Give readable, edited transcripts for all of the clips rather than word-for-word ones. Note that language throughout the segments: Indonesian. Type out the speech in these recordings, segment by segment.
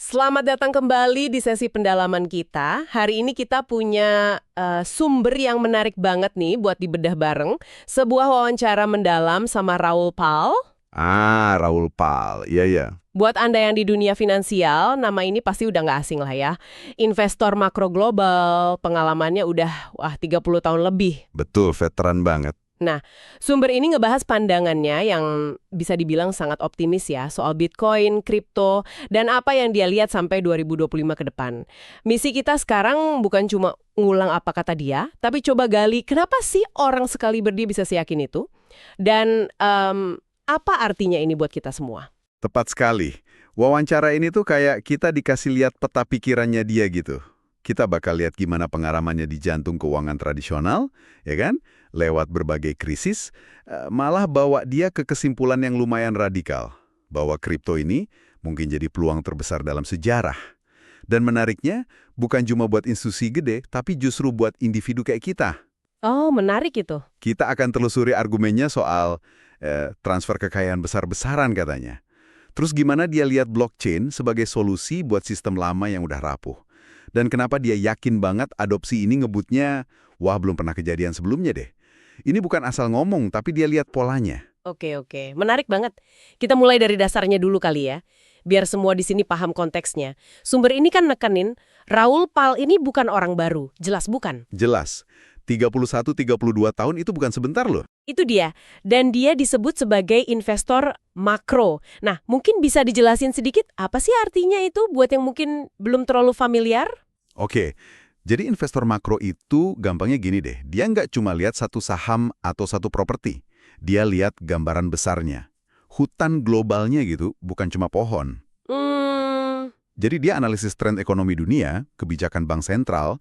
Selamat datang kembali di sesi pendalaman kita. Hari ini kita punya sumber yang menarik banget nih buat dibedah bareng. Sebuah wawancara mendalam sama Raoul Pal. Raoul Pal. Iya, iya. Buat Anda yang di dunia finansial, nama ini pasti udah nggak asing lah ya. Investor makro global, pengalamannya udah 30 tahun lebih. Betul, veteran banget. Nah, sumber ini ngebahas pandangannya yang bisa dibilang sangat optimis ya soal Bitcoin, kripto, dan apa yang dia lihat sampai 2025 ke depan. Misi kita sekarang bukan cuma ngulang apa kata dia, tapi coba gali kenapa sih orang sekali dia bisa seyakin itu, dan apa artinya ini buat kita semua. Tepat sekali. Wawancara ini tuh kayak kita dikasih lihat peta pikirannya dia gitu. Kita bakal lihat gimana pengalamannya di jantung keuangan tradisional, ya kan? Lewat berbagai krisis, malah bawa dia ke kesimpulan yang lumayan radikal. Bahwa kripto ini mungkin jadi peluang terbesar dalam sejarah. Dan menariknya, bukan cuma buat institusi gede, tapi justru buat individu kayak kita. Oh, menarik itu. Kita akan telusuri argumennya soal transfer kekayaan besar-besaran katanya. Terus gimana dia lihat blockchain sebagai solusi buat sistem lama yang udah rapuh. Dan kenapa dia yakin banget adopsi ini ngebutnya, wah belum pernah kejadian sebelumnya deh. Ini bukan asal ngomong, tapi dia lihat polanya. Oke, menarik banget. Kita mulai dari dasarnya dulu kali ya, biar semua di sini paham konteksnya. Sumber ini kan nekenin, Raoul Pal ini bukan orang baru, jelas bukan. Jelas, 31-32 tahun itu bukan sebentar loh. Itu dia, dan dia disebut sebagai investor makro. Nah, mungkin bisa dijelasin sedikit apa sih artinya itu buat yang mungkin belum terlalu familiar? Oke, jadi investor makro itu gampangnya gini deh, dia nggak cuma lihat satu saham atau satu properti, dia lihat gambaran besarnya. Hutan globalnya gitu, bukan cuma pohon. Jadi dia analisis tren ekonomi dunia, kebijakan bank sentral,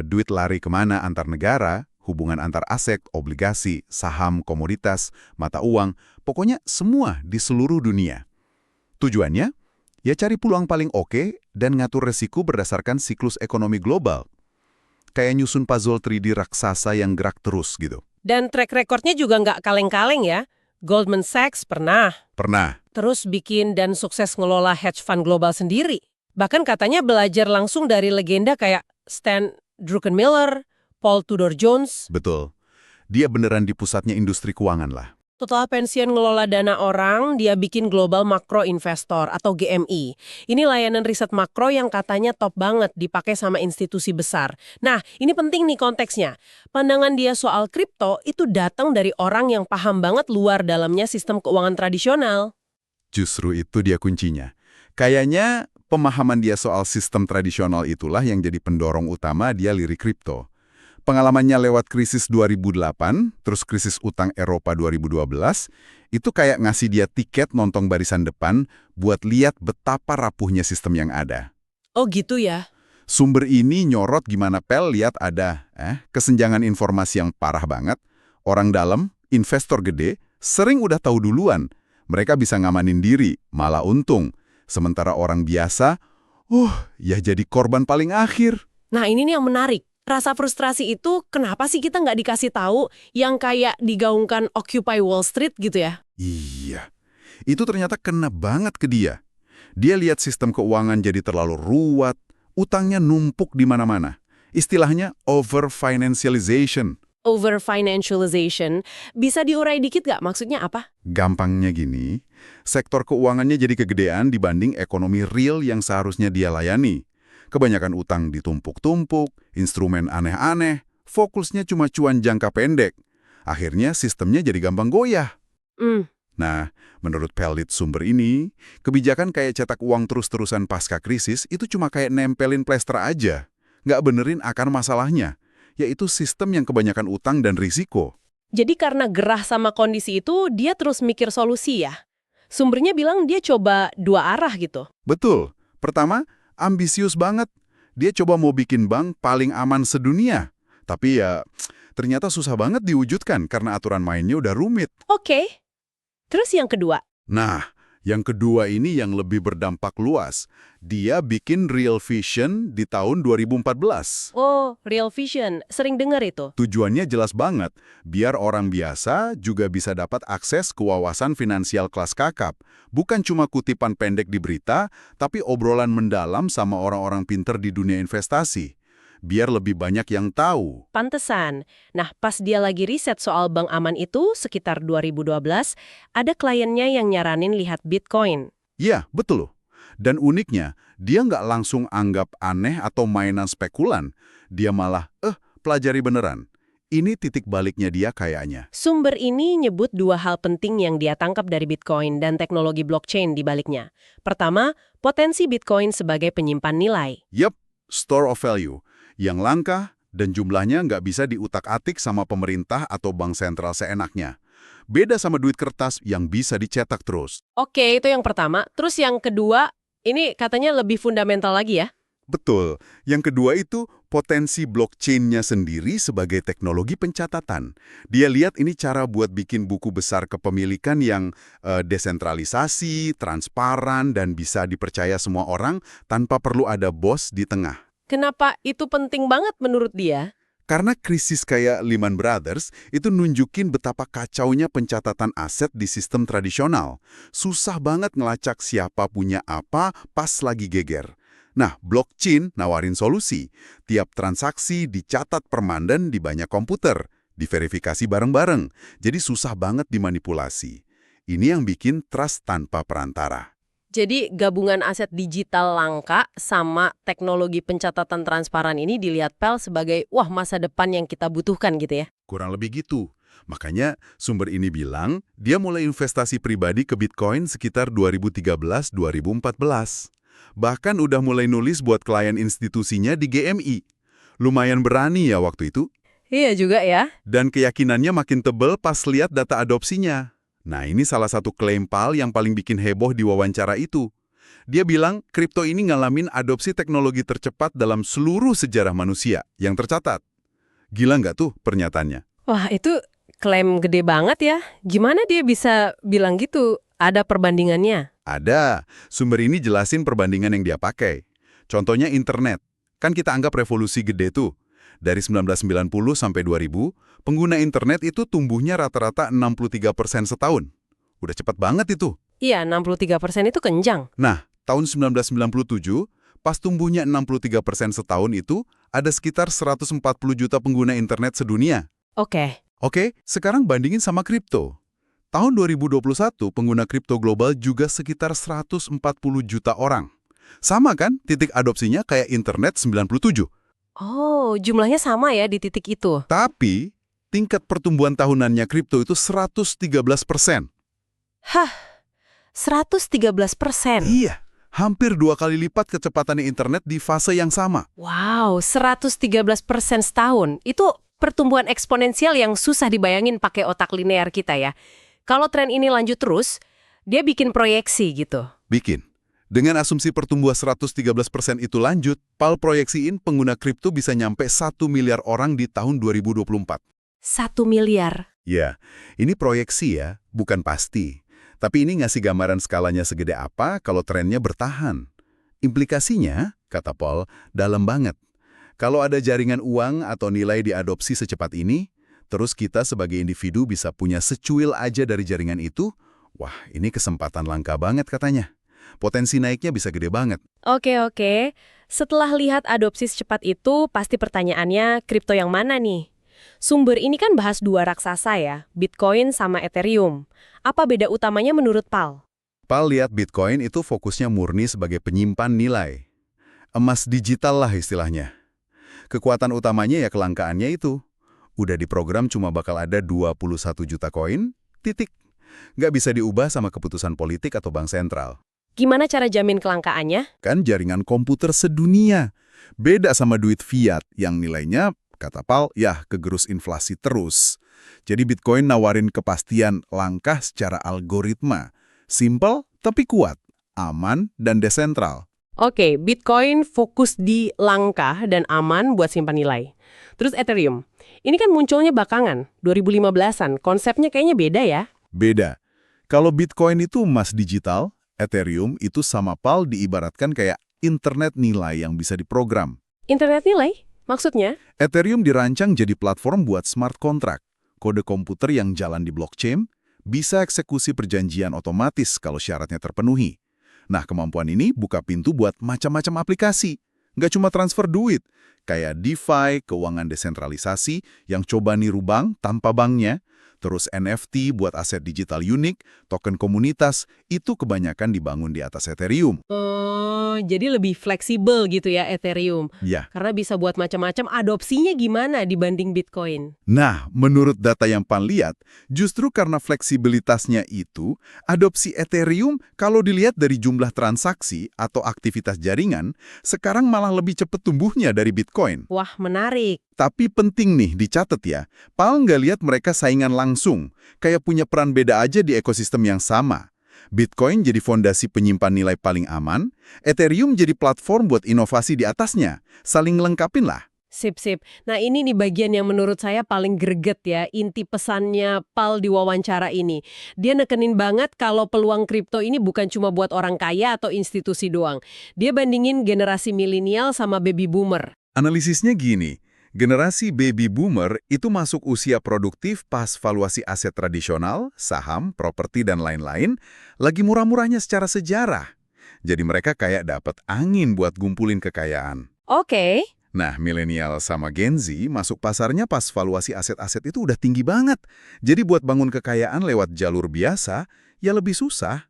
duit lari kemana antar negara, hubungan antar aset, obligasi, saham, komoditas, mata uang, pokoknya semua di seluruh dunia. Tujuannya? Ya cari peluang paling oke dan ngatur resiko berdasarkan siklus ekonomi global. Kayak nyusun puzzle 3D raksasa yang gerak terus gitu. Dan track recordnya juga nggak kaleng-kaleng ya. Goldman Sachs pernah. Pernah. Terus bikin dan sukses ngelola hedge fund global sendiri. Bahkan katanya belajar langsung dari legenda kayak Stan Druckenmiller, Paul Tudor Jones. Betul. Dia beneran di pusatnya industri keuangan lah. Setelah pensiun ngelola dana orang, dia bikin Global Macro Investor atau GMI. Ini layanan riset makro yang katanya top banget dipakai sama institusi besar. Nah, ini penting nih konteksnya. Pandangan dia soal kripto itu datang dari orang yang paham banget luar dalamnya sistem keuangan tradisional. Justru itu dia kuncinya. Kayaknya pemahaman dia soal sistem tradisional itulah yang jadi pendorong utama dia lirik kripto. Pengalamannya lewat krisis 2008, terus krisis utang Eropa 2012, itu kayak ngasih dia tiket nonton barisan depan buat lihat betapa rapuhnya sistem yang ada. Oh gitu ya? Sumber ini nyorot gimana Pel lihat ada kesenjangan informasi yang parah banget. Orang dalam, investor gede, sering udah tahu duluan. Mereka bisa ngamanin diri, malah untung. Sementara orang biasa, ya jadi korban paling akhir. Nah ini nih yang menarik. Rasa frustrasi itu kenapa sih kita nggak dikasih tahu yang kayak digaungkan Occupy Wall Street gitu ya? Iya, itu ternyata kena banget ke dia. Dia lihat sistem keuangan jadi terlalu ruwet, utangnya numpuk di mana-mana. Istilahnya over-financialization. Over-financialization, bisa diurai dikit nggak? Maksudnya apa? Gampangnya gini, sektor keuangannya jadi kegedean dibanding ekonomi real yang seharusnya dia layani. Kebanyakan utang ditumpuk-tumpuk, instrumen aneh-aneh, fokusnya cuma cuan jangka pendek. Akhirnya sistemnya jadi gampang goyah. Nah, menurut Pellit sumber ini, kebijakan kayak cetak uang terus-terusan pasca krisis itu cuma kayak nempelin plester aja. Nggak benerin akar masalahnya, yaitu sistem yang kebanyakan utang dan risiko. Jadi karena gerah sama kondisi itu, dia terus mikir solusi ya? Sumbernya bilang dia coba dua arah gitu. Betul. Pertama, ambisius banget. Dia coba mau bikin bank paling aman sedunia. Tapi ya, ternyata susah banget diwujudkan karena aturan mainnya udah rumit. Oke. Terus yang kedua? Nah, Yang kedua ini yang lebih berdampak luas. Dia bikin Real Vision di tahun 2014. Oh, Real Vision. Sering dengar itu. Tujuannya jelas banget, biar orang biasa juga bisa dapat akses ke wawasan finansial kelas kakap. Bukan cuma kutipan pendek di berita, tapi obrolan mendalam sama orang-orang pinter di dunia investasi. Biar lebih banyak yang tahu. Pantesan. Nah, pas dia lagi riset soal Bank Aman itu, sekitar 2012, ada kliennya yang nyaranin lihat Bitcoin. Iya, betul loh. Dan uniknya, dia nggak langsung anggap aneh atau mainan spekulan. Dia malah, pelajari beneran. Ini titik baliknya dia kayaknya. Sumber ini nyebut dua hal penting yang dia tangkap dari Bitcoin dan teknologi blockchain di baliknya. Pertama, potensi Bitcoin sebagai penyimpan nilai. Yep, store of value. Yang langka dan jumlahnya nggak bisa diutak-atik sama pemerintah atau bank sentral seenaknya. Beda sama duit kertas yang bisa dicetak terus. Oke, itu yang pertama. Terus yang kedua, ini katanya lebih fundamental lagi ya? Betul. Yang kedua itu potensi blockchain-nya sendiri sebagai teknologi pencatatan. Dia lihat ini cara buat bikin buku besar kepemilikan yang desentralisasi, transparan, dan bisa dipercaya semua orang tanpa perlu ada bos di tengah. Kenapa itu penting banget menurut dia? Karena krisis kayak Lehman Brothers itu nunjukin betapa kacaunya pencatatan aset di sistem tradisional. Susah banget ngelacak siapa punya apa pas lagi geger. Nah, blockchain nawarin solusi. Tiap transaksi dicatat permanen di banyak komputer, diverifikasi bareng-bareng. Jadi susah banget dimanipulasi. Ini yang bikin trust tanpa perantara. Jadi gabungan aset digital langka sama teknologi pencatatan transparan ini dilihat Pel sebagai wah masa depan yang kita butuhkan gitu ya? Kurang lebih gitu. Makanya sumber ini bilang dia mulai investasi pribadi ke Bitcoin sekitar 2013-2014. Bahkan udah mulai nulis buat klien institusinya di GMI. Lumayan berani ya waktu itu. Iya juga ya. Dan keyakinannya makin tebel pas lihat data adopsinya. Nah, ini salah satu klaim Pal yang paling bikin heboh di wawancara itu. Dia bilang kripto ini ngalamin adopsi teknologi tercepat dalam seluruh sejarah manusia yang tercatat. Gila nggak tuh pernyataannya? Wah, itu klaim gede banget ya. Gimana dia bisa bilang gitu? Ada perbandingannya? Ada. Sumber ini jelasin perbandingan yang dia pakai. Contohnya internet. Kan kita anggap revolusi gede tuh. Dari 1990 sampai 2000, pengguna internet itu tumbuhnya rata-rata 63% setahun. Udah cepat banget itu. Iya, 63% itu kencang. Nah, tahun 1997, pas tumbuhnya 63% setahun itu, ada sekitar 140 juta pengguna internet sedunia. Oke. Oke, sekarang bandingin sama kripto. Tahun 2021, pengguna kripto global juga sekitar 140 juta orang. Sama kan titik adopsinya kayak internet 97. Oh, jumlahnya sama ya di titik itu. Tapi, tingkat pertumbuhan tahunannya kripto itu 113%. Hah, 113%? Iya, hampir 2 kali lipat kecepatannya internet di fase yang sama. Wow, 113% setahun. Itu pertumbuhan eksponensial yang susah dibayangin pakai otak linear kita ya. Kalau tren ini lanjut terus, dia bikin proyeksi gitu. Bikin. Dengan asumsi pertumbuhan 113% itu lanjut, Pal proyeksiin pengguna kripto bisa nyampe 1 miliar orang di tahun 2024. 1 miliar? Ya, ini proyeksi ya, bukan pasti. Tapi ini ngasih gambaran skalanya segede apa kalau trennya bertahan. Implikasinya, kata Paul, dalam banget. Kalau ada jaringan uang atau nilai diadopsi secepat ini, terus kita sebagai individu bisa punya secuil aja dari jaringan itu, wah ini kesempatan langka banget katanya. Potensi naiknya bisa gede banget. Oke. Setelah lihat adopsi secepat itu, pasti pertanyaannya kripto yang mana nih? Sumber ini kan bahas dua raksasa ya, Bitcoin sama Ethereum. Apa beda utamanya menurut Pal? Pal lihat Bitcoin itu fokusnya murni sebagai penyimpan nilai. Emas digital lah istilahnya. Kekuatan utamanya ya kelangkaannya itu. Udah diprogram cuma bakal ada 21 juta koin, titik. Nggak bisa diubah sama keputusan politik atau bank sentral. Gimana cara jamin kelangkaannya? Kan jaringan komputer sedunia. Beda sama duit fiat yang nilainya, kata Pal, ya kegerus inflasi terus. Jadi Bitcoin nawarin kepastian langkah secara algoritma. Simple tapi kuat, aman dan desentral. Oke, Bitcoin fokus di langka dan aman buat simpan nilai. Terus Ethereum. Ini kan munculnya belakangan, 2015-an. Konsepnya kayaknya beda ya? Beda. Kalau Bitcoin itu emas digital, Ethereum itu sama PAL diibaratkan kayak internet nilai yang bisa diprogram. Internet nilai? Maksudnya? Ethereum dirancang jadi platform buat smart contract. Kode komputer yang jalan di blockchain bisa eksekusi perjanjian otomatis kalau syaratnya terpenuhi. Nah, kemampuan ini buka pintu buat macam-macam aplikasi. Nggak cuma transfer duit, kayak DeFi, keuangan desentralisasi yang coba niru bank tanpa banknya, terus NFT buat aset digital unik, token komunitas, itu kebanyakan dibangun di atas Ethereum. Oh, jadi lebih fleksibel gitu ya Ethereum. Ya. Karena bisa buat macam-macam, adopsinya gimana dibanding Bitcoin? Nah, menurut data yang PAL lihat, justru karena fleksibilitasnya itu, adopsi Ethereum kalau dilihat dari jumlah transaksi atau aktivitas jaringan, sekarang malah lebih cepat tumbuhnya dari Bitcoin. Wah, menarik. Tapi penting nih dicatat ya, PAL nggak lihat mereka saingan langsung, kayak punya peran beda aja di ekosistem yang sama. Bitcoin jadi fondasi penyimpan nilai paling aman, Ethereum jadi platform buat inovasi di atasnya. Saling lengkapin lah. Sip. Nah ini nih bagian yang menurut saya paling greget ya, inti pesannya Pal di wawancara ini. Dia nekenin banget kalau peluang kripto ini bukan cuma buat orang kaya atau institusi doang. Dia bandingin generasi milenial sama baby boomer. Analisisnya gini, generasi baby boomer itu masuk usia produktif pas valuasi aset tradisional, saham, properti, dan lain-lain, lagi murah-murahnya secara sejarah. Jadi mereka kayak dapat angin buat gumpulin kekayaan. Oke. Nah, milenial sama Gen Z masuk pasarnya pas valuasi aset-aset itu udah tinggi banget. Jadi buat bangun kekayaan lewat jalur biasa, ya lebih susah.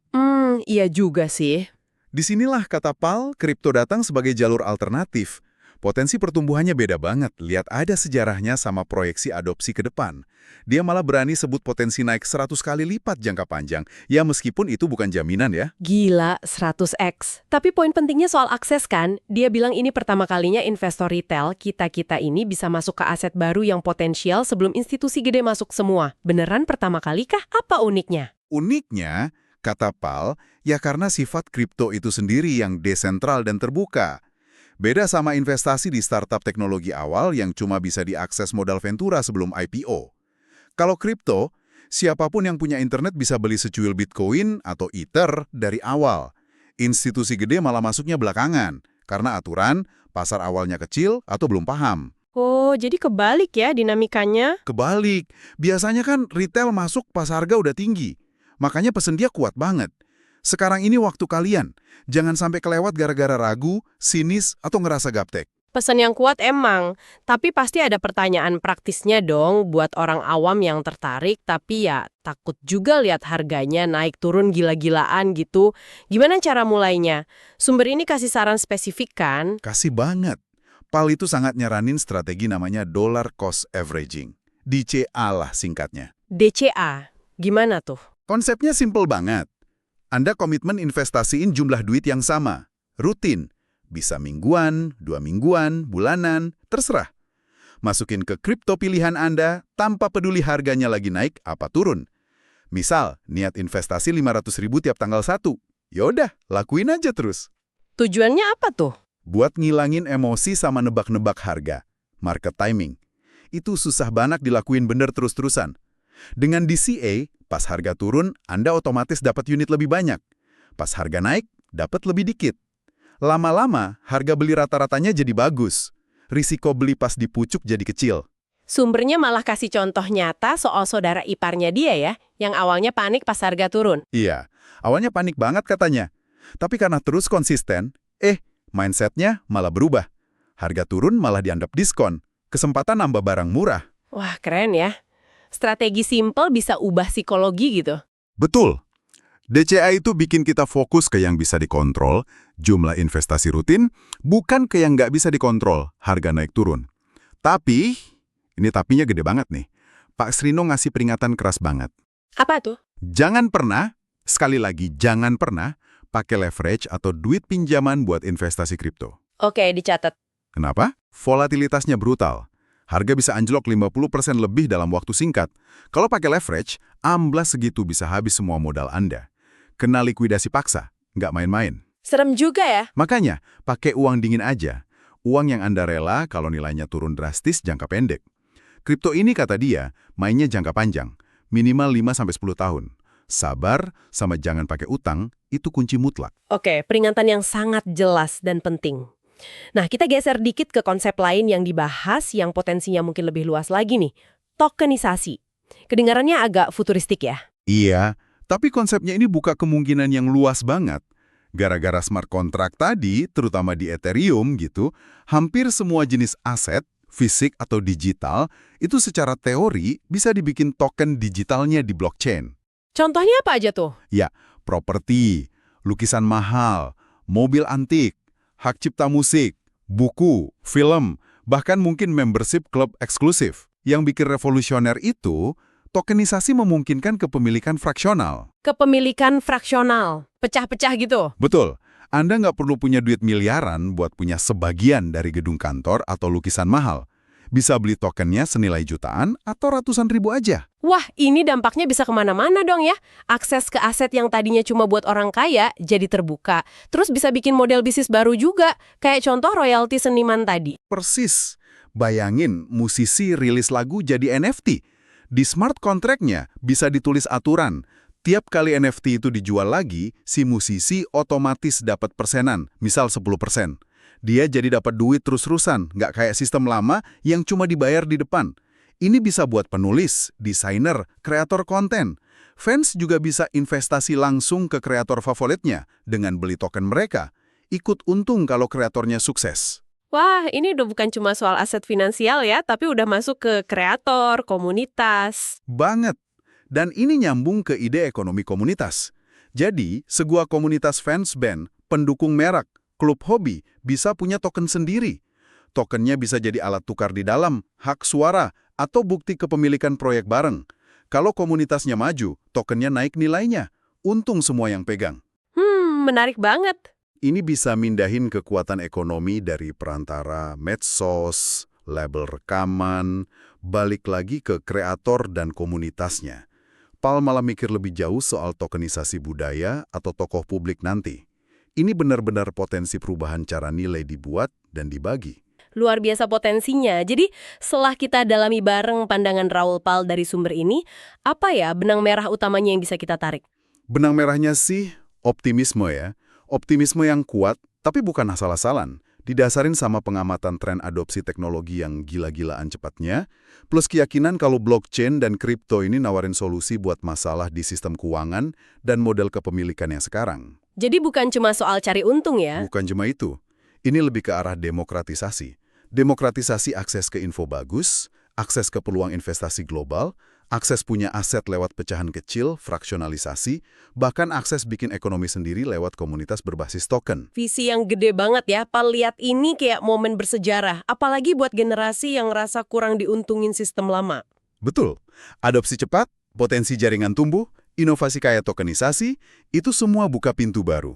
Iya juga sih. Disinilah kata PAL, kripto datang sebagai jalur alternatif. Potensi pertumbuhannya beda banget, lihat ada sejarahnya sama proyeksi adopsi ke depan. Dia malah berani sebut potensi naik 100 kali lipat jangka panjang, ya meskipun itu bukan jaminan ya. Gila, 100x. Tapi poin pentingnya soal akses kan, dia bilang ini pertama kalinya investor retail, kita-kita ini bisa masuk ke aset baru yang potensial sebelum institusi gede masuk semua. Beneran pertama kali kah? Apa uniknya? Uniknya, kata PAL, ya karena sifat kripto itu sendiri yang desentral dan terbuka. Beda sama investasi di startup teknologi awal yang cuma bisa diakses modal ventura sebelum IPO. Kalau kripto, siapapun yang punya internet bisa beli secuil Bitcoin atau Ether dari awal. Institusi gede malah masuknya belakangan, karena aturan, pasar awalnya kecil atau belum paham. Oh, jadi kebalik ya dinamikanya? Kebalik, biasanya kan retail masuk pas harga udah tinggi. Makanya pesen dia kuat banget. Sekarang ini waktu kalian. Jangan sampai kelewat gara-gara ragu, sinis, atau ngerasa gaptek. Pesan yang kuat emang, tapi pasti ada pertanyaan praktisnya dong buat orang awam yang tertarik, tapi ya takut juga lihat harganya naik turun gila-gilaan gitu. Gimana cara mulainya? Sumber ini kasih saran spesifik kan? Kasih banget. PAL itu sangat nyaranin strategi namanya dollar cost averaging. DCA lah singkatnya. DCA, gimana tuh? Konsepnya simple banget. Anda komitmen investasiin jumlah duit yang sama, rutin. Bisa mingguan, 2 mingguan, bulanan, terserah. Masukin ke kripto pilihan Anda tanpa peduli harganya lagi naik apa turun. Misal, niat investasi 500.000 tiap tanggal 1. Yaudah, lakuin aja terus. Tujuannya apa tuh? Buat ngilangin emosi sama nebak-nebak harga. Market timing. Itu susah banget dilakuin bener terus-terusan. Dengan DCA, pas harga turun, Anda otomatis dapat unit lebih banyak. Pas harga naik, dapat lebih dikit. Lama-lama, harga beli rata-ratanya jadi bagus. Risiko beli pas di pucuk jadi kecil. Sumbernya malah kasih contoh nyata soal saudara iparnya dia ya, yang awalnya panik pas harga turun. Iya, awalnya panik banget katanya. Tapi karena terus konsisten, mindsetnya malah berubah. Harga turun malah dianggap diskon. Kesempatan nambah barang murah. Wah, keren ya. Strategi simpel bisa ubah psikologi gitu. Betul. DCA itu bikin kita fokus ke yang bisa dikontrol, jumlah investasi rutin, bukan ke yang nggak bisa dikontrol, harga naik turun. Tapi, ini tapinya gede banget nih. Pak Srino ngasih peringatan keras banget. Apa tuh? Jangan pernah, sekali lagi jangan pernah, pakai leverage atau duit pinjaman buat investasi kripto. Oke, dicatat. Kenapa? Volatilitasnya brutal. Harga bisa anjlok 50% lebih dalam waktu singkat. Kalau pakai leverage, amblas segitu bisa habis semua modal Anda. Kena likuidasi paksa, nggak main-main. Serem juga ya. Makanya, pakai uang dingin aja. Uang yang Anda rela kalau nilainya turun drastis jangka pendek. Kripto ini, kata dia, mainnya jangka panjang. Minimal 5-10 tahun. Sabar sama jangan pakai utang itu kunci mutlak. Oke, peringatan yang sangat jelas dan penting. Nah, kita geser dikit ke konsep lain yang dibahas yang potensinya mungkin lebih luas lagi nih. Tokenisasi. Kedengarannya agak futuristik ya? Iya, tapi konsepnya ini buka kemungkinan yang luas banget. Gara-gara smart contract tadi, terutama di Ethereum gitu, hampir semua jenis aset, fisik atau digital, itu secara teori bisa dibikin token digitalnya di blockchain. Contohnya apa aja tuh? Ya, properti, lukisan mahal, mobil antik, hak cipta musik, buku, film, bahkan mungkin membership klub eksklusif. Yang bikin revolusioner itu, tokenisasi memungkinkan kepemilikan fraksional. Kepemilikan fraksional. Pecah-pecah gitu. Betul, Anda nggak perlu punya duit miliaran buat punya sebagian dari gedung kantor atau lukisan mahal. Bisa beli tokennya senilai jutaan atau ratusan ribu aja. Wah, ini dampaknya bisa kemana-mana dong ya. Akses ke aset yang tadinya cuma buat orang kaya jadi terbuka. Terus bisa bikin model bisnis baru juga. Kayak contoh royalti seniman tadi. Persis. Bayangin, musisi rilis lagu jadi NFT. Di smart contract-nya bisa ditulis aturan. Tiap kali NFT itu dijual lagi, si musisi otomatis dapat persenan, misal 10%. Dia jadi dapat duit terus-terusan, nggak kayak sistem lama yang cuma dibayar di depan. Ini bisa buat penulis, desainer, kreator konten. Fans juga bisa investasi langsung ke kreator favoritnya dengan beli token mereka. Ikut untung kalau kreatornya sukses. Wah, ini udah bukan cuma soal aset finansial ya, tapi udah masuk ke kreator, komunitas. Banget. Dan ini nyambung ke ide ekonomi komunitas. Jadi, sebuah komunitas fans band, pendukung merek, klub hobi, bisa punya token sendiri. Tokennya bisa jadi alat tukar di dalam, hak suara, atau bukti kepemilikan proyek bareng. Kalau komunitasnya maju, tokennya naik nilainya. Untung semua yang pegang. Menarik banget. Ini bisa mindahin kekuatan ekonomi dari perantara medsos, label rekaman, balik lagi ke kreator dan komunitasnya. Pal malah mikir lebih jauh soal tokenisasi budaya atau tokoh publik nanti. Ini benar-benar potensi perubahan cara nilai dibuat dan dibagi. Luar biasa potensinya. Jadi, setelah kita dalami bareng pandangan Raoul Pal dari sumber ini, apa ya benang merah utamanya yang bisa kita tarik? Benang merahnya sih optimisme ya. Optimisme yang kuat, tapi bukan asal-asalan. Didasarin sama pengamatan tren adopsi teknologi yang gila-gilaan cepatnya, plus keyakinan kalau blockchain dan kripto ini nawarin solusi buat masalah di sistem keuangan dan model kepemilikan yang sekarang. Jadi bukan cuma soal cari untung ya? Bukan cuma itu. Ini lebih ke arah demokratisasi. Demokratisasi akses ke info bagus, akses ke peluang investasi global, akses punya aset lewat pecahan kecil, fraksionalisasi, bahkan akses bikin ekonomi sendiri lewat komunitas berbasis token. Visi yang gede banget ya, Pal lihat ini kayak momen bersejarah, apalagi buat generasi yang ngerasa kurang diuntungin sistem lama. Betul. Adopsi cepat, potensi jaringan tumbuh, inovasi kayak tokenisasi, itu semua buka pintu baru.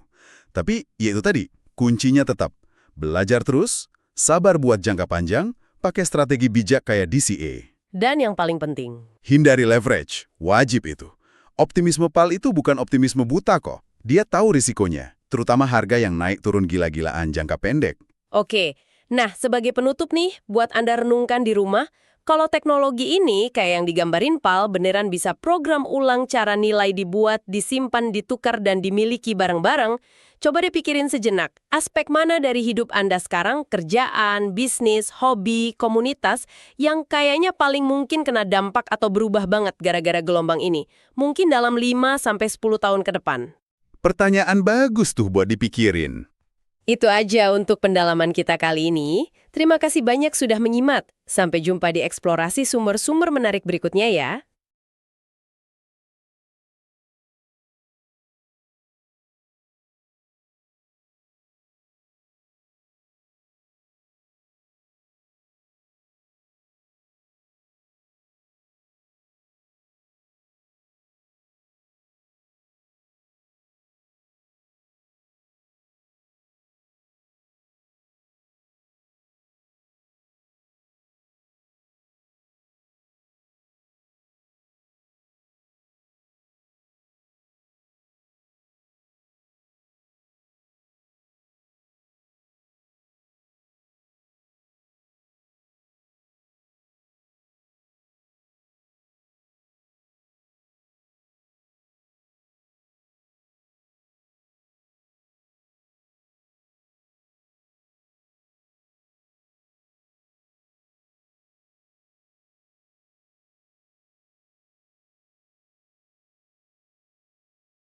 Tapi, ya itu tadi, kuncinya tetap belajar terus, sabar buat jangka panjang, pakai strategi bijak kayak DCA. Dan yang paling penting, Hindari leverage, wajib itu. Optimisme Pal itu bukan optimisme buta kok. Dia tahu risikonya, terutama harga yang naik turun gila-gilaan jangka pendek. oke. Nah, sebagai penutup nih, buat Anda renungkan di rumah, kalau teknologi ini kayak yang digambarin Pal beneran bisa program ulang cara nilai dibuat, disimpan, ditukar, dan dimiliki bareng-bareng, coba deh pikirin sejenak, aspek mana dari hidup Anda sekarang, kerjaan, bisnis, hobi, komunitas, yang kayaknya paling mungkin kena dampak atau berubah banget gara-gara gelombang ini. Mungkin dalam 5-10 tahun ke depan. Pertanyaan bagus tuh buat dipikirin. Itu aja untuk pendalaman kita kali ini. Terima kasih banyak sudah menyimak. Sampai jumpa di eksplorasi sumber-sumber menarik berikutnya ya.